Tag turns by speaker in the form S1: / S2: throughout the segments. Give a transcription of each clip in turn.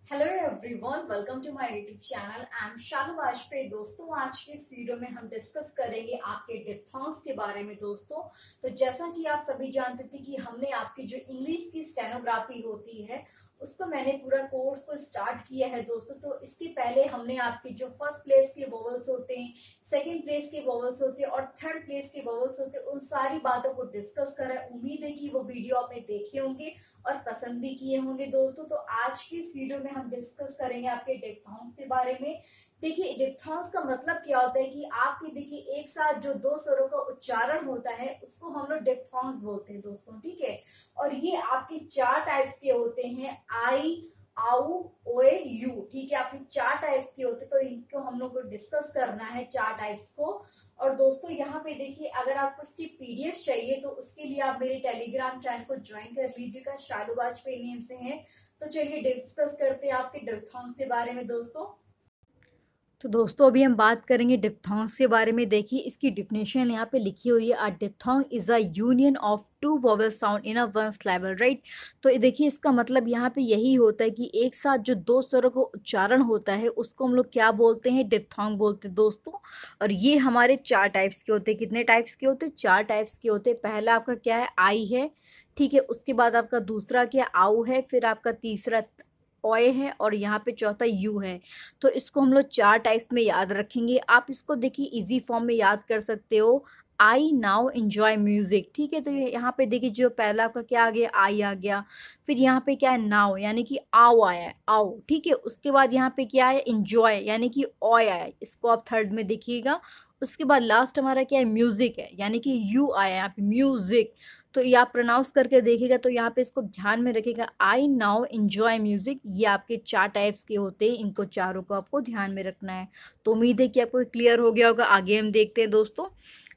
S1: Hello everyone, welcome to my YouTube channel. I am Shalu Vajpayee. दोस्तों, आज के इस वीडियो में हम डिस्कस करेंगे आपके डिप्थॉन्ग्स के बारे में। दोस्तों, तो जैसा कि आप सभी जानते थे कि हमने आपकी जो इंग्लिश की स्टेनोग्राफी होती है उसको मैंने पूरा कोर्स को स्टार्ट किया है। दोस्तों, तो इसके पहले हमने आपके जो फर्स्ट प्लेस के वोवेल्स होते हैं, सेकंड प्लेस के वोवेल्स होते हैं और थर्ड प्लेस के वोवेल्स होते हैं, उन सारी बातों को डिस्कस करा है। उम्मीद है कि वो वीडियो आपने देखे होंगे और पसंद भी किए होंगे। दोस्तों, तो आज की इस वीडियो में हम डिस्कस करेंगे आपके डिप्थॉन्ग्स के बारे में। देखिए, डिप्थॉन्ग्स का मतलब क्या होता है कि आपके देखिए एक साथ जो दो स्वरों का उच्चारण होता है उसको हम लोग डिप्थॉन्ग्स बोलते हैं। दोस्तों, ठीक है। और ये आपके चार टाइप्स के होते हैं, आई, आउ, ओए, यू। ठीक है, आपके चार टाइप्स के होते हैं, तो इनको हम लोग को डिस्कस करना है, चार टाइप्स को। और दोस्तों, यहाँ पे देखिए, अगर आपको इसकी पीडीएफ चाहिए तो उसके लिए आप मेरे टेलीग्राम चैनल को ज्वाइन कर लीजिएगा। शालू वाजपेयी नेम से है। तो चलिए डिस्कस करते हैं आपके डिप्थॉन्ग्स के बारे में। तो दोस्तों, अभी हम बात करेंगे डिप्थॉन्ग्स के बारे में। देखिए, इसकी डिफिनेशन यहाँ पे लिखी हुई है। A diphthong is a union of two vowel sound in a one syllable, right. तो ये देखिए, इसका मतलब यहाँ पे यही होता है कि एक साथ जो दो स्वरों का उच्चारण होता है उसको हम लोग क्या बोलते हैं, डिप्थॉन्ग बोलते हैं। दोस्तों, और ये हमारे चार टाइप्स के होते हैं। कितने टाइप्स के होते हैं? चार टाइप्स के होते हैं। पहला आपका क्या है? आई है, ठीक है। उसके बाद आपका दूसरा क्या? आउ है। फिर आपका तीसरा ओए है और यहाँ पे चौथा यू है। तो इसको हम लोग चार टाइप्स में याद रखेंगे। आप इसको देखिए इजी फॉर्म में याद कर सकते हो। आई नाउ एंजॉय म्यूजिक, ठीक है। तो यहाँ पे देखिए जो पहला आपका क्या आ गया? आई आ गया। फिर यहाँ पे क्या है? नाउ, यानी कि आओ आया है, आओ, ठीक है। उसके बाद यहाँ पे क्या है? एंजॉय, यानी कि ओए आया है। इसको आप थर्ड में देखिएगा। उसके बाद लास्ट हमारा क्या है? म्यूजिक है, यानी कि यू आया है यहाँ पे, म्यूजिक। तो ये आप प्रोनाउंस करके देखिएगा। तो यहाँ पे इसको ध्यान में रखिएगा, आई नाउ एंजॉय म्यूजिक। ये आपके चार टाइप्स के होते हैं, इनको चारों को आपको ध्यान में रखना है। तो उम्मीद है कि आपको क्लियर हो गया होगा। आगे हम देखते हैं। दोस्तों,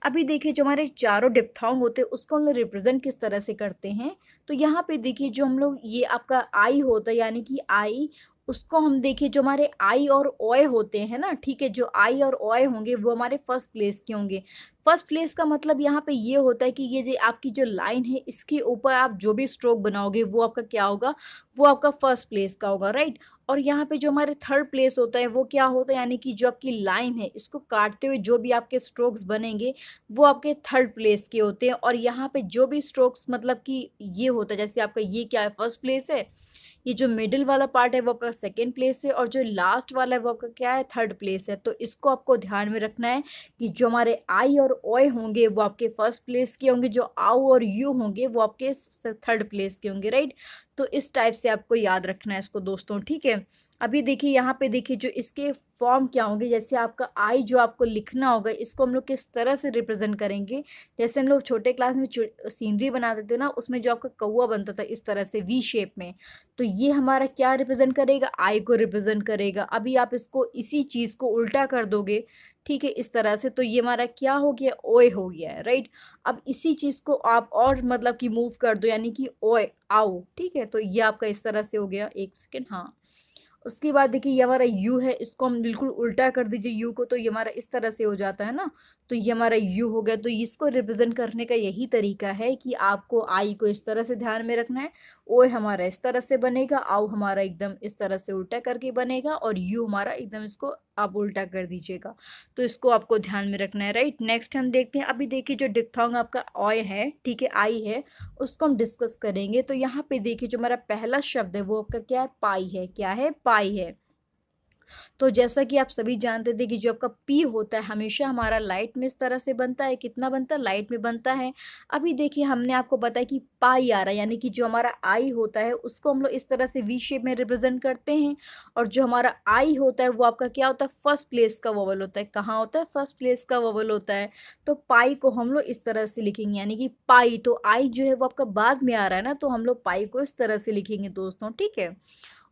S1: अभी देखिए जो हमारे चारों डिप्थॉन्ग होते हैं उसको हम लोग रिप्रेजेंट किस तरह से करते हैं। तो यहाँ पे देखिए जो हम लोग, ये आपका आई होता है, यानी कि आई, उसको हम देखिए जो हमारे आई और ओए होते हैं ना, ठीक है। जो आई और ओए होंगे वो हमारे फर्स्ट प्लेस के होंगे। फर्स्ट प्लेस का मतलब यहाँ पे ये होता है कि ये जो आपकी जो लाइन है इसके ऊपर आप जो भी स्ट्रोक बनाओगे वो आपका क्या होगा? वो आपका फर्स्ट प्लेस का होगा, राइट। और यहाँ पे जो हमारे थर्ड प्लेस होता है वो क्या होता है? यानी कि जो आपकी लाइन है इसको काटते हुए जो भी आपके स्ट्रोक्स बनेंगे वो आपके थर्ड प्लेस के होते हैं। और यहाँ पे जो भी स्ट्रोक्स, मतलब कि ये होता है, जैसे आपका ये क्या है? फर्स्ट प्लेस है। ये जो मिडिल वाला पार्ट है वो आपका सेकेंड प्लेस है और जो लास्ट वाला है वो आपका क्या है? थर्ड प्लेस है। तो इसको आपको ध्यान में रखना है कि जो हमारे आई और ओए होंगे वो आपके फर्स्ट प्लेस के होंगे, जो आउ और यू होंगे वो आपके थर्ड प्लेस के होंगे, राइट। तो इस टाइप से आपको याद रखना है इसको। दोस्तों, ठीक है। अभी देखिए यहाँ पे देखिए जो इसके फॉर्म क्या होंगे। जैसे आपका आई जो आपको लिखना होगा इसको हम लोग किस तरह से रिप्रेजेंट करेंगे। जैसे हम लोग छोटे क्लास में सीनरी बनाते थे ना, उसमें जो आपका कौवा बनता था इस तरह से वी शेप में, तो ये हमारा क्या रिप्रेजेंट करेगा? आई को रिप्रेजेंट करेगा। अभी आप इसको इसी चीज को उल्टा कर दोगे, ठीक है, इस तरह से, तो ये हमारा क्या हो गया? ओए हो गया है, राइट। अब इसी चीज को आप और मतलब कि मूव कर दो, यानी कि ओए आओ, ठीक है। तो ये आपका इस तरह से हो गया। एक सेकेंड, हाँ। उसके बाद देखिए ये हमारा यू है, इसको हम बिल्कुल उल्टा कर दीजिए यू को, तो ये हमारा इस तरह से हो जाता है ना। तो ये हमारा यू हो गया। तो इसको रिप्रेजेंट करने का यही तरीका है कि आपको आई को इस तरह से ध्यान में रखना है, ओ हमारा इस तरह से बनेगा, आउ हमारा एकदम इस तरह से उल्टा करके बनेगा और यू हमारा एकदम इसको आप उल्टा कर दीजिएगा। तो इसको आपको ध्यान में रखना है, राइट। नेक्स्ट हम देखते हैं। अभी देखिए जो डिप्थॉन्ग आपका ऑय है, ठीक है, आई है, उसको हम डिस्कस करेंगे। तो यहाँ पे देखिए जो हमारा पहला शब्द है वो आपका क्या है? पाई है। क्या है? पाई है। तो जैसा कि आप सभी जानते थे कि जो आपका पी होता है हमेशा हमारा लाइट में इस तरह से बनता है। कितना बनता है? लाइट में बनता है। अभी देखिए हमने आपको बताया कि पाई आ रहा है, यानी कि जो हमारा आई होता है उसको हम लोग इस तरह से वी शेप में रिप्रेजेंट करते हैं। और जो हमारा आई होता है वो आपका क्या होता है? फर्स्ट प्लेस का वोवल होता है। कहाँ होता है? फर्स्ट प्लेस का वोवल होता है। तो पाई को हम लोग इस तरह से लिखेंगे, यानी कि पाई। तो आई जो है वो आपका बाद में आ रहा है ना, तो हम लोग पाई को इस तरह से लिखेंगे। दोस्तों, ठीक है।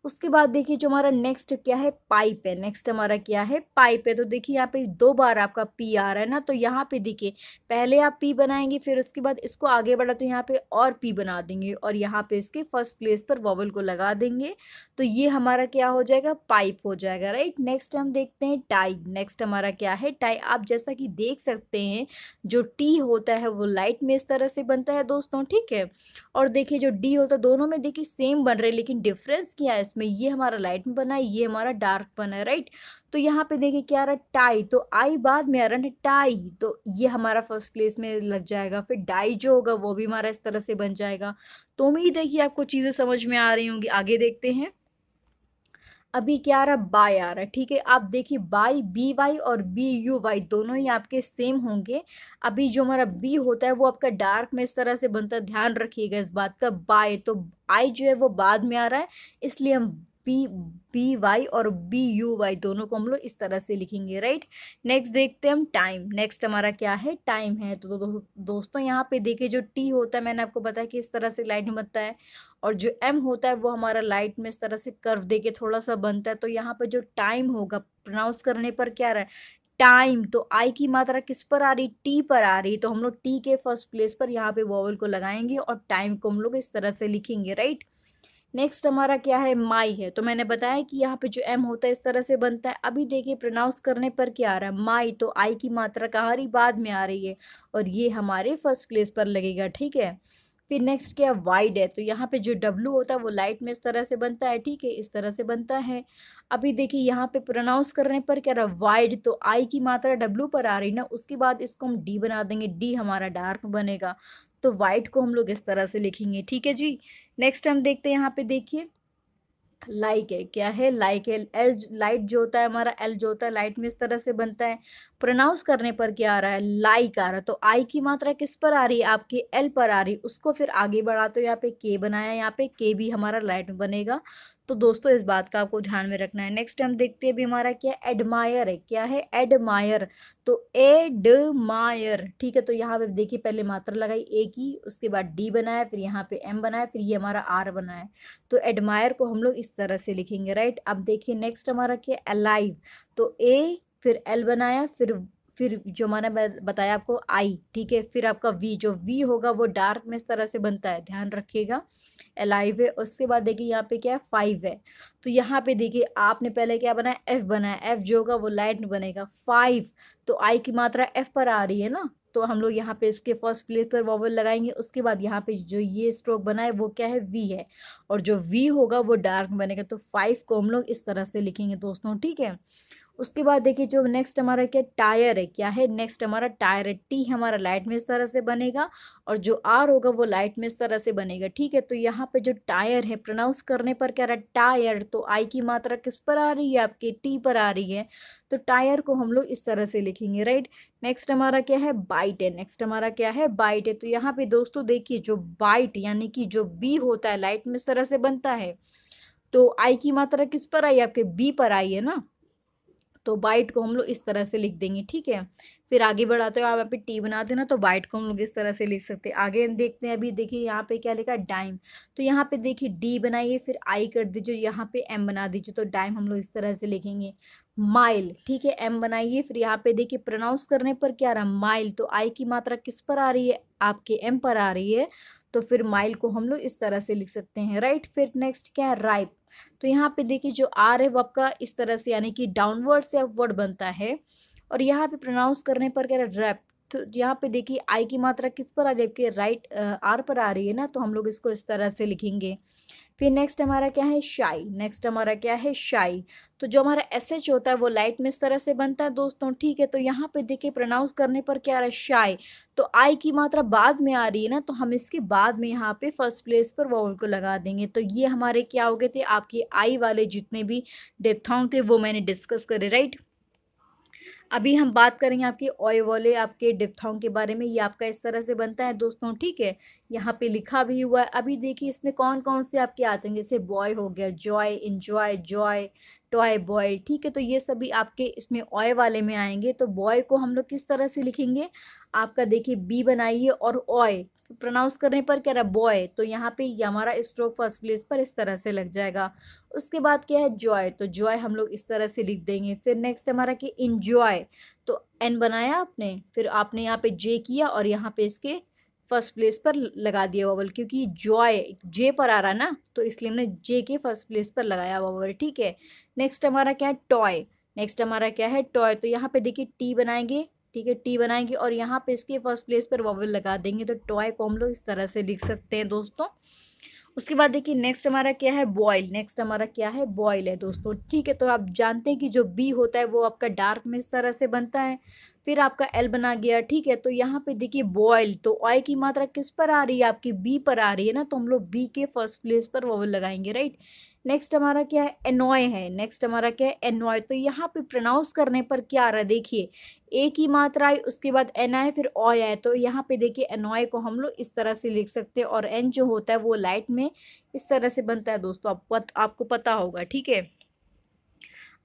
S1: उसके बाद देखिए जो हमारा नेक्स्ट क्या है? पाइप है। नेक्स्ट हमारा क्या है? पाइप है। तो देखिए यहाँ पे दो बार आपका पी आ रहा है ना, तो यहाँ पे देखिए पहले आप पी बनाएंगे, फिर उसके बाद इसको आगे बढ़ा तो यहाँ पे और पी बना देंगे और यहाँ पे इसके फर्स्ट प्लेस पर वॉवल को लगा देंगे। तो ये हमारा क्या हो जाएगा? पाइप हो जाएगा, राइट। नेक्स्ट हम देखते हैं टाई। नेक्स्ट हमारा क्या है? टाई। आप जैसा कि देख सकते हैं जो टी होता है वो लाइट में इस तरह से बनता है। दोस्तों, ठीक है। और देखिए जो डी होता है, दोनों में देखिए सेम बन रहे हैं, लेकिन डिफरेंस क्या है? में ये हमारा लाइट में बना है, ये हमारा डार्क बना है, राइट। तो यहाँ पे देखिए क्या आ रहा है, टाई, तो आई बाद में आ रहा है टाई, तो ये हमारा फर्स्ट प्लेस में लग जाएगा। फिर डाई जो होगा वो भी हमारा इस तरह से बन जाएगा। तो उम्मीद है कि आपको चीजें समझ में आ रही होंगी। आगे देखते हैं। अभी क्या आ रहा है, बाय आ रहा है, ठीक है। आप देखिए बाय, बी वाई और बी यू वाई दोनों ही आपके सेम होंगे। अभी जो हमारा बी होता है वो आपका डार्क में इस तरह से बनता है, ध्यान रखिएगा इस बात का। बाय, तो आई जो है वो बाद में आ रहा है, इसलिए हम बी बी वाई और बी यू वाई दोनों को हम लोग इस तरह से लिखेंगे, राइट। नेक्स्ट देखते हैं हम टाइम। नेक्स्ट हमारा क्या है, टाइम है। तो दोस्तों यहाँ पे देखिए जो टी होता है, मैंने आपको बताया कि इस तरह से लाइट में बनता है, और जो एम होता है वो हमारा लाइट में इस तरह से कर्व दे के थोड़ा सा बनता है। तो यहाँ पे जो टाइम होगा, प्रोनाउंस करने पर क्या रहा है, टाइम, तो आई की मात्रा किस पर आ रही, टी पर आ रही, तो हम लोग टी के फर्स्ट प्लेस पर यहाँ पे वॉवल को लगाएंगे और टाइम को हम लोग इस तरह से लिखेंगे, राइट। नेक्स्ट हमारा क्या है, माई है। तो मैंने बताया कि यहाँ पे जो एम होता है इस तरह से बनता है। अभी देखिए प्रोनाउंस करने पर क्या आ रहा है, माई, तो आई की मात्रा कहाँ आ रही, बाद में आ रही है, और ये हमारे फर्स्ट प्लेस पर लगेगा, ठीक है। फिर नेक्स्ट क्या, वाइड है। तो यहाँ पे जो डब्लू होता है वो लाइट में इस तरह से बनता है, ठीक है, इस तरह से बनता है। अभी देखिए यहाँ पे प्रोनाउंस करने पर क्या रहा, वाइड, तो आई की मात्रा डब्लू पर आ रही ना, उसके बाद इसको हम डी बना देंगे, डी हमारा डार्क बनेगा। तो वाइट को हम लोग इस तरह से लिखेंगे, ठीक है जी। नेक्स्ट हम देखते हैं, यहाँ पे देखिए लाइक है, क्या है, लाइक है। एल, लाइट जो होता है हमारा, एल जो होता है लाइट में इस तरह से बनता है। प्रोनाउंस करने पर क्या आ रहा है, लाइक आ रहा है, तो आई की मात्रा किस पर आ रही है, आपके एल पर आ रही है, उसको फिर आगे बढ़ा, तो यहाँ पे के बनाया, यहाँ पे के भी हमारा लाइट में बनेगा। तो दोस्तों इस बात का आपको ध्यान में रखना है। नेक्स्ट हम देखते हैं अभी हमारा क्या, एडमायर है, क्या है, एडमायर, तो एडमायर, ठीक है। तो यहाँ पे देखिए पहले मात्रा लगाई ए की, उसके बाद डी बनाया, फिर यहाँ पे एम बनाया, फिर ये हमारा आर बनाया। तो एडमायर को हम लोग इस तरह से लिखेंगे, राइट। अब देखिए नेक्स्ट हमारा क्या, अलाइव, तो ए फिर एल बनाया, फिर जो मैंने बताया आपको आई, ठीक है। फिर आपका वी, जो वी होगा वो डार्क में इस तरह से बनता है, ध्यान रखिएगा। अलाइव है। उसके बाद देखिए यहाँ पे क्या है, 5 है। तो यहाँ पे देखिए आपने पहले क्या बनाया, एफ बनाया, एफ जो होगा वो लाइट में बनेगा, 5, तो आई की मात्रा एफ पर आ रही है ना, तो हम लोग यहाँ पे इसके फर्स्ट प्लेस पर वॉवल लगाएंगे। उसके बाद यहाँ पे जो ये स्ट्रोक बना है वो क्या है, वी है, और जो वी होगा वो डार्क बनेगा, तो 5 को हम लोग इस तरह से लिखेंगे दोस्तों, ठीक है। उसके बाद देखिए जो नेक्स्ट हमारा क्या, टायर है, क्या है, नेक्स्ट हमारा टायर है। टी हमारा लाइट में इस तरह से बनेगा, और जो आर होगा वो लाइट में इस तरह से बनेगा, ठीक है। तो यहाँ पे जो टायर है, प्रोनाउंस करने पर क्या रहा, टायर, तो आई की मात्रा किस पर आ रही है, आपके टी पर आ रही है, तो टायर को हम लोग इस तरह से लिखेंगे, राइट। नेक्स्ट हमारा क्या है, बाइट है। नेक्स्ट हमारा क्या है, बाइट है। तो यहाँ पे दोस्तों देखिए जो बाइट यानी कि जो बी होता है लाइट में इस तरह से बनता है, तो आई की मात्रा किस पर आई, आपके बी पर आई है ना, तो बाइट को हम लोग इस तरह से लिख देंगे, ठीक है। फिर आगे बढ़ाते हो आप यहाँ पे टी बनाते हैं ना, तो बाइट को हम लोग इस तरह से लिख सकते हैं। आगे हम देखते हैं, अभी देखिए यहाँ पे क्या लिखा, डाइम, तो यहाँ पे देखिए डी बनाइए, फिर आई कर दीजिए, यहाँ पे एम बना दीजिए, तो डाइम हम लोग इस तरह से लिखेंगे। माइल, ठीक है, एम बनाइए, फिर यहाँ पे देखिए प्रोनाउंस करने पर क्या रहा, माइल, तो आई की मात्रा किस पर आ रही है, आपके एम पर आ रही है, तो फिर माइल को हम लोग इस तरह से लिख सकते हैं, राइट। फिर नेक्स्ट क्या है, राइप, तो यहाँ पे देखिए जो आर है वो आपका इस तरह से यानी कि डाउनवर्ड से अपवर्ड बनता है, और यहाँ पे प्रोनाउंस करने पर क्या है, रैप, तो यहाँ पे देखिए आई की मात्रा किस पर आ रही है, आपके राइट आर पर आ रही है ना, तो हम लोग इसको इस तरह से लिखेंगे। फिर नेक्स्ट हमारा क्या है, शाई, नेक्स्ट हमारा क्या है, शाई, तो जो हमारा एस एच होता है वो लाइट में इस तरह से बनता है दोस्तों, ठीक है। तो यहाँ पे देखिए प्रोनाउंस करने पर क्या आ रहा है, शाई, तो आई की मात्रा बाद में आ रही है ना, तो हम इसके बाद में यहाँ पे फर्स्ट प्लेस पर वॉवल को लगा देंगे। तो ये हमारे क्या हो गए थे, आपके आई वाले जितने भी डिप्थोंग थे वो मैंने डिस्कस करे, राइट। अभी हम बात करेंगे आपके ओए वाले आपके डिप्थोंग के बारे में। ये आपका इस तरह से बनता है दोस्तों, ठीक है, यहाँ पे लिखा भी हुआ है। अभी देखिए इसमें कौन कौन से आपके आ जाएंगे, जैसे बॉय हो गया, Joy, enjoy, Joy, toy, boy, ठीक है। तो ये सभी आपके इसमें ओए वाले में आएंगे। तो बॉय को हम लोग किस तरह से लिखेंगे, आपका देखिए बी बनाइए और ओए प्रोनाउंस करने पर क्या रहा, बॉय, तो यहाँ पे ये हमारा स्ट्रोक फर्स्ट प्लेस पर इस तरह से लग जाएगा। उसके बाद क्या है, जॉय, तो जॉय हम लोग इस तरह से लिख देंगे। फिर नेक्स्ट हमारा कि इंजॉय, तो एन बनाया आपने, फिर आपने यहाँ पे जे किया और यहाँ पे इसके फर्स्ट प्लेस पर लगा दिया वॉवल, क्योंकि जॉय जे पर आ रहा है ना, तो इसलिए हमने जे के फर्स्ट प्लेस पर लगाया वॉवल, ठीक है। नेक्स्ट हमारा क्या है, टॉय, नेक्स्ट हमारा क्या है, टॉय, तो यहाँ पे देखिए टी बनाएंगे, ठीक है, टी बनाएंगे और यहाँ पे इसके फर्स्ट प्लेस पर वॉवल लगा देंगे, तो टॉय को हम लोग इस तरह से लिख सकते हैं दोस्तों। उसके बाद देखिए नेक्स्ट हमारा क्या है, बॉयल। नेक्स्ट हमारा क्या है, बॉयल है दोस्तों, ठीक है। तो आप जानते हैं कि जो बी होता है वो आपका डार्क में इस तरह से बनता है, फिर आपका एल बना गया, ठीक है। तो यहाँ पे देखिए बॉयल, तो ऑय की मात्रा किस पर आ रही है, आपकी बी पर आ रही है ना, तो हम लोग बी के फर्स्ट प्लेस पर वोवल लगाएंगे, राइट। नेक्स्ट हमारा क्या है, एनॉय है। नेक्स्ट हमारा क्या है, एनॉय। तो यहाँ पे प्रोनाउंस करने पर क्या आ रहा है, देखिए ए की मात्रा आई, उसके बाद एन आए, फिर ऑय आए। तो यहाँ पे देखिए एनॉय को हम लोग इस तरह से लिख सकते हैं, और एन जो होता है वो लाइट में इस तरह से बनता है दोस्तों, आपको पता होगा, ठीक है।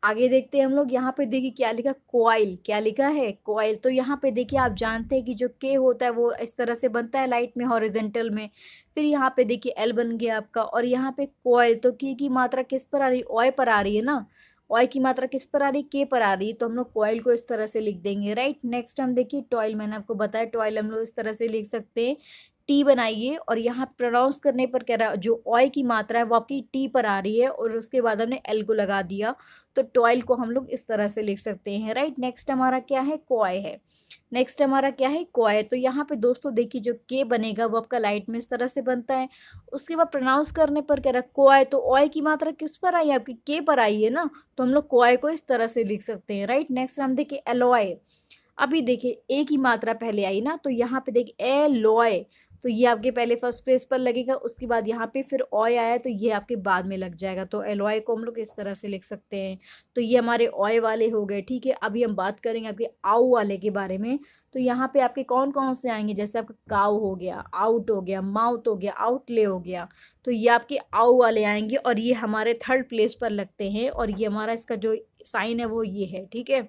S1: आगे देखते हैं हम लोग, यहाँ पे देखिए क्या लिखा, कोयल। क्या लिखा है, कोयल। तो यहाँ पे देखिए आप जानते हैं कि जो के होता है वो इस तरह से बनता है लाइट में, हॉरिजेंटल में। फिर यहाँ पे देखिए एल बन गया आपका, और यहाँ पे कोयल। तो के की मात्रा किस पर आ रही है, ऑय पर आ रही है ना। ऑय की मात्रा किस पर आ रही है, के पर आ रही है, तो हम लोग कोयल को इस तरह से लिख देंगे, राइट। नेक्स्ट हम देखिए टॉयल, मैंने आपको बताया टॉयल हम लोग इस तरह से लिख सकते हैं, टी बनाइए। और यहाँ प्रोनाउंस करने पर कह रहा है जो ऑय की मात्रा है वो आपकी टी पर आ रही है, और उसके बाद हमने एल को लगा दिया, तो टॉयल को हम लोग इस तरह से लिख सकते हैं, राइट। नेक्स्ट हमारा क्या है, कॉय है। नेक्स्ट हमारा क्या है, कॉय। तो यहाँ पे दोस्तों देखिए जो के बनेगा वो आपका लाइट में इस तरह से बनता है। उसके बाद प्रोनाउंस करने पर कह रहा है कॉय, तो ऑय की मात्रा किस पर आई है, आपकी के पर आई है ना, तो हम लोग कॉय को इस तरह से लिख सकते हैं, राइट। नेक्स्ट हम देखिए एलॉय। अभी देखिए ए की मात्रा पहले आई ना, तो यहाँ पे देखिए एलॉय, तो ये आपके पहले फर्स्ट प्लेस पर लगेगा, उसके बाद यहाँ पे फिर ऑय आया तो ये आपके बाद में लग जाएगा, तो एलॉय को हम लोग इस तरह से लिख सकते हैं। तो ये हमारे ऑय वाले हो गए, ठीक है। अभी हम बात करेंगे आपके आउ वाले के बारे में। तो यहाँ पे आपके कौन कौन से आएंगे, जैसे आपका काउ हो गया, आउट हो गया, माउथ हो गया, आउटले हो गया, तो ये आपके आउ वाले आएंगे, और ये हमारे थर्ड प्लेस पर लगते हैं, और ये हमारा इसका जो साइन है वो ये है, ठीक है।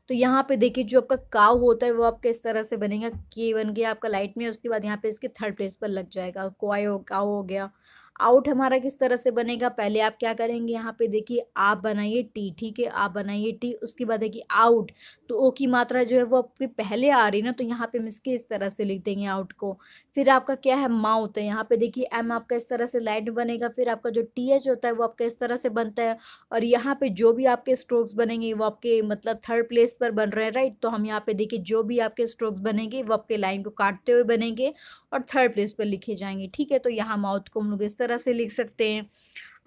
S1: तो यहाँ पे देखिए जो आपका काव होता है वो आपका इस तरह से बनेगा, के बन गया आपका लाइट में, उसके बाद यहाँ पे इसके थर्ड प्लेस पर लग जाएगा, क्वाई हो, काव हो गया। आउट हमारा किस तरह से बनेगा, पहले आप क्या करेंगे, यहाँ पे देखिए आप बनाइए टी, ठीक है, आप बनाइए टी, उसके बाद देखिए आउट, तो ओ की मात्रा जो है वो आपके पहले आ रही है ना, तो यहाँ पे हम इसके इस तरह से लिख देंगे आउट को। फिर आपका क्या है, माउथ है, यहाँ पे देखिए एम आपका इस तरह से लाइट में बनेगा, फिर आपका जो टी एच होता है वो आपका इस तरह से बनता है, और यहाँ पे जो भी आपके स्ट्रोक्स बनेंगे वो आपके मतलब थर्ड प्लेस पर बन रहे हैं, राइट। तो हम यहाँ पे देखिए जो भी आपके स्ट्रोक्स बनेंगे वो आपके लाइन को काटते हुए बनेंगे और थर्ड प्लेस पर लिखे जाएंगे, ठीक है। तो यहाँ माउथ को हम लोग इस तरह से लिख सकते हैं।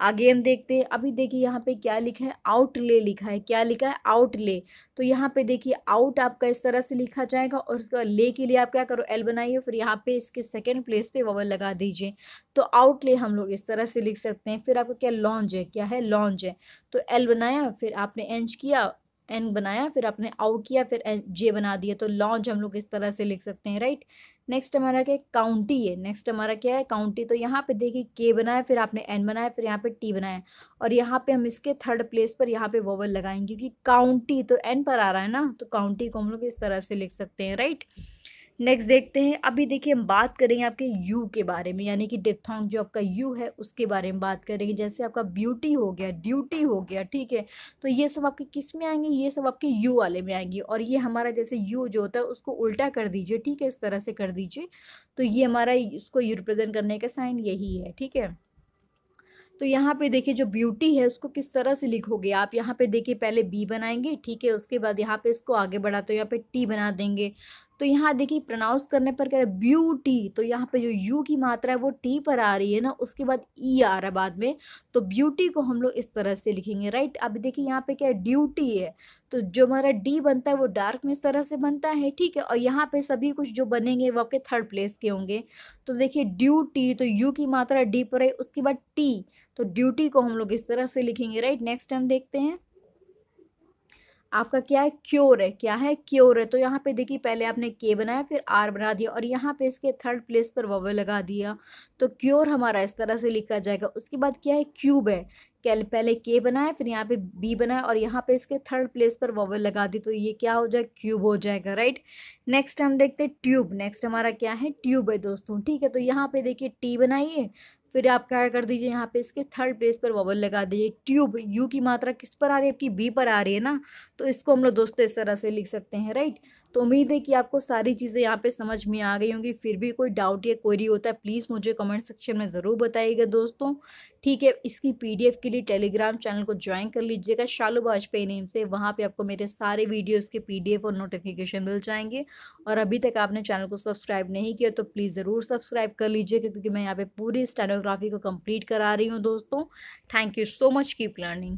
S1: आगे हम देखते हैं, अभी देखिए यहाँ पे क्या लिखा है, आउटले लिखा है। क्या लिखा है, आउटले। तो यहाँ पे देखिए आउट आपका इस तरह से लिखा जाएगा, और उसका ले के लिए आप क्या करो, एल बनाइए, फिर यहाँ पे इसके सेकंड प्लेस पे वॉवल लगा दीजिए, तो आउटले हम लोग इस तरह से लिख सकते हैं। फिर आपका क्या, लॉन्ज है। क्या है, लॉन्ज है। तो एल बनाया, फिर आपने एंच किया, एन बनाया, फिर आपने आउ किया, फिर जे बना दिया, तो लॉन्च हम लोग इस तरह से लिख सकते हैं, राइट। नेक्स्ट हमारा क्या है, काउंटी है। नेक्स्ट हमारा क्या है, काउंटी। तो यहाँ पे देखिए के बनाया, फिर आपने एन बनाया, फिर यहाँ पे टी बनाया, और यहाँ पे हम इसके थर्ड प्लेस पर यहाँ पे वोवल लगाएंगे, क्योंकि काउंटी तो एन पर आ रहा है ना, तो काउंटी को हम लोग इस तरह से लिख सकते हैं, राइट। नेक्स्ट देखते हैं, अभी देखिए हम बात करेंगे आपके यू के बारे में, यानी कि डिप्थोंग जो आपका यू है उसके बारे में बात करेंगे। जैसे आपका ब्यूटी हो गया, ड्यूटी हो गया, ठीक है। तो ये सब आपके किस में आएंगे, ये सब आपके यू वाले में आएंगे, और ये हमारा जैसे यू जो होता है उसको उल्टा कर दीजिए, ठीक है, इस तरह से कर दीजिए, तो ये हमारा इसको यू रिप्रेजेंट करने का साइन यही है, ठीक है। तो यहाँ पे देखिए जो ब्यूटी है उसको किस तरह से लिखोगे आप, यहाँ पे देखिए पहले बी बनाएंगे, ठीक है, उसके बाद यहाँ पे इसको आगे बढ़ा तो यहाँ पे टी बना देंगे। तो यहाँ देखिए प्रोनाउंस करने पर क्या है, ब्यूटी, तो यहाँ पे जो यू की मात्रा है वो टी पर आ रही है ना, उसके बाद ई आ रहा है बाद में, तो ब्यूटी को हम लोग इस तरह से लिखेंगे, राइट। अब देखिए यहाँ पे क्या है, ड्यूटी है, तो जो हमारा डी बनता है वो डार्क में इस तरह से बनता है, ठीक है, और यहाँ पे सभी कुछ जो बनेंगे वो आपके थर्ड प्लेस के होंगे। तो देखिए ड्यूटी, तो यू की मात्रा डी पर है, उसके बाद टी, तो ड्यूटी को हम लोग इस तरह से लिखेंगे, राइट। नेक्स्ट हम देखते हैं, आपका क्या है, क्योर है। क्या है, क्योर है। तो यहाँ पे देखिए पहले आपने के बनाया, फिर आर बना दिया, और यहाँ पे इसके थर्ड प्लेस पर वोवेल लगा दिया, तो क्योर हमारा इस तरह से लिखा जाएगा। उसके बाद क्या है, क्यूब है। पहले के बनाया, फिर यहाँ पे बी बनाया, और यहाँ पे इसके थर्ड प्लेस पर वोवेल लगा दी, तो ये क्या हो जाएगा, क्यूब हो जाएगा, राइट। नेक्स्ट हम देखते हैं ट्यूब। नेक्स्ट हमारा क्या है, ट्यूब है दोस्तों, ठीक है। तो यहाँ पे देखिए टी बनाइए, फिर आप क्या कर दीजिए, यहाँ पे इसके थर्ड प्लेस पर वोवेल लगा दीजिए, ट्यूब, यू की मात्रा किस पर आ रही है, आपकी बी पर आ रही है ना, तो इसको हम लोग दोस्तों इस तरह से लिख सकते हैं, राइट। तो उम्मीद है कि आपको सारी चीज़ें यहाँ पे समझ में आ गई होंगी। फिर भी कोई डाउट या क्वेरी होता है प्लीज़ मुझे कमेंट सेक्शन में ज़रूर बताइएगा दोस्तों, ठीक है। इसकी पीडीएफ के लिए टेलीग्राम चैनल को ज्वाइन कर लीजिएगा शालू वाजपेयी नेम से। वहाँ पे आपको मेरे सारे वीडियोस के पीडीएफ और नोटिफिकेशन मिल जाएंगे। और अभी तक आपने चैनल को सब्सक्राइब नहीं किया तो प्लीज़ ज़रूर सब्सक्राइब कर लीजिएगा, क्योंकि मैं यहाँ पे पूरी स्टेनोग्राफी को कंप्लीट करा रही हूँ दोस्तों। Thank you so much, keep learning.